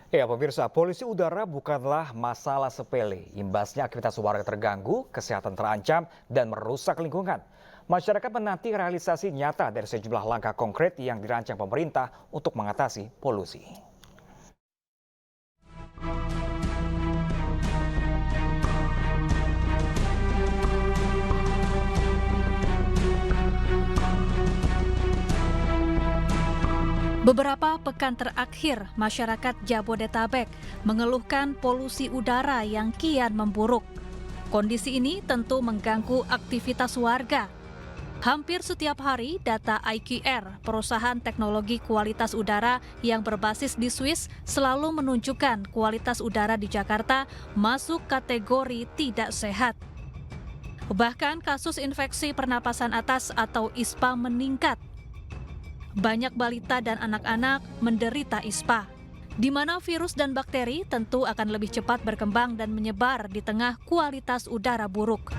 Ya, pemirsa, polusi udara bukanlah masalah sepele. Imbasnya aktivitas warga terganggu, kesehatan terancam, dan merusak lingkungan. Masyarakat menanti realisasi nyata dari sejumlah langkah konkret yang dirancang pemerintah untuk mengatasi polusi. Beberapa pekan terakhir, masyarakat Jabodetabek mengeluhkan polusi udara yang kian memburuk. Kondisi ini tentu mengganggu aktivitas warga. Hampir setiap hari, data IQR, perusahaan teknologi kualitas udara yang berbasis di Swiss, selalu menunjukkan kualitas udara di Jakarta masuk kategori tidak sehat. Bahkan kasus infeksi pernapasan atas atau ISPA meningkat. Banyak balita dan anak-anak menderita ISPA, di mana virus dan bakteri tentu akan lebih cepat berkembang dan menyebar di tengah kualitas udara buruk.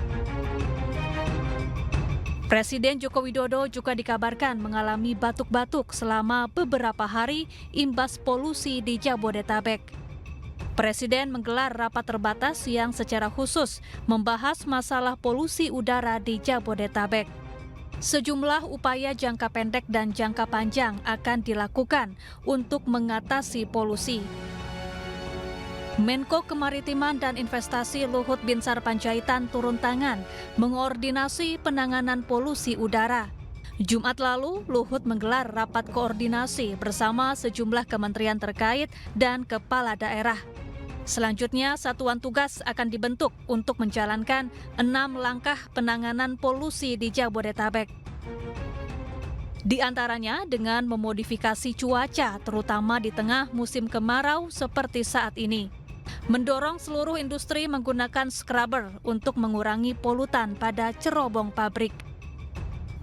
Presiden Joko Widodo juga dikabarkan mengalami batuk-batuk selama beberapa hari imbas polusi di Jabodetabek. Presiden menggelar rapat terbatas yang secara khusus membahas masalah polusi udara di Jabodetabek. Sejumlah upaya jangka pendek dan jangka panjang akan dilakukan untuk mengatasi polusi. Menko Kemaritiman dan Investasi Luhut Binsar Panjaitan turun tangan mengoordinasi penanganan polusi udara. Jumat lalu, Luhut menggelar rapat koordinasi bersama sejumlah kementerian terkait dan kepala daerah. Selanjutnya, satuan tugas akan dibentuk untuk menjalankan 6 langkah penanganan polusi di Jabodetabek. Di antaranya dengan memodifikasi cuaca, terutama di tengah musim kemarau seperti saat ini. Mendorong seluruh industri menggunakan scrubber untuk mengurangi polutan pada cerobong pabrik.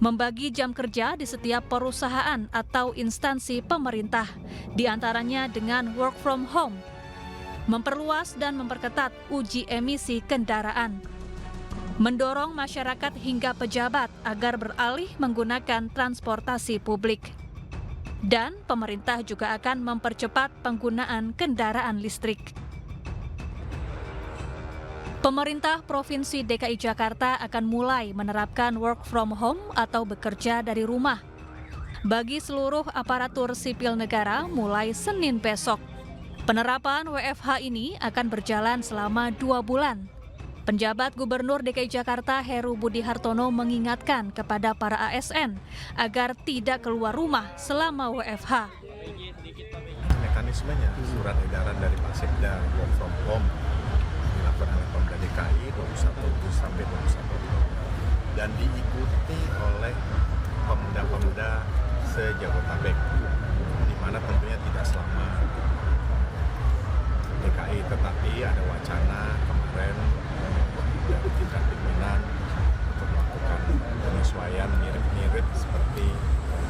Membagi jam kerja di setiap perusahaan atau instansi pemerintah, di antaranya dengan work from home. Memperluas dan memperketat uji emisi kendaraan. Mendorong masyarakat hingga pejabat agar beralih menggunakan transportasi publik. Dan pemerintah juga akan mempercepat penggunaan kendaraan listrik. Pemerintah Provinsi DKI Jakarta akan mulai menerapkan work from home atau bekerja dari rumah bagi seluruh aparatur sipil negara mulai Senin besok. Penerapan WFH ini akan berjalan selama 2 bulan. Penjabat Gubernur DKI Jakarta Heru Budi Hartono mengingatkan kepada para ASN agar tidak keluar rumah selama WFH. Mekanismenya, surat edaran dari Pak Sekda work from home dilakukan oleh Pemda DKI 21 Agustus sampai 21 Oktober dan diikuti oleh Pemda-Pemda se-Jabodetabek, di mana tentunya tidak selama DKI, tetapi ada wacana kemarin dari tingkat pimpinan untuk melakukan penyesuaian mirip-mirip seperti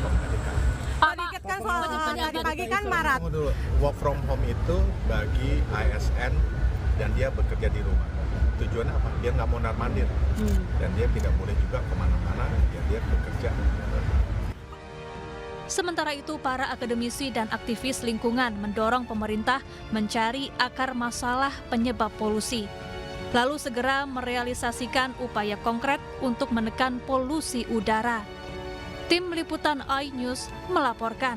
Pemda DKI. Sedikit kan soal tadi pagi kan Maret. Work from home itu bagi ASN dan dia bekerja di rumah. Tujuannya apa? Dia nggak mondar mandir dan dia tidak boleh juga kemana-mana. Dia bekerja. Sementara itu, para akademisi dan aktivis lingkungan mendorong pemerintah mencari akar masalah penyebab polusi, lalu segera merealisasikan upaya konkret untuk menekan polusi udara. Tim Liputan iNews melaporkan.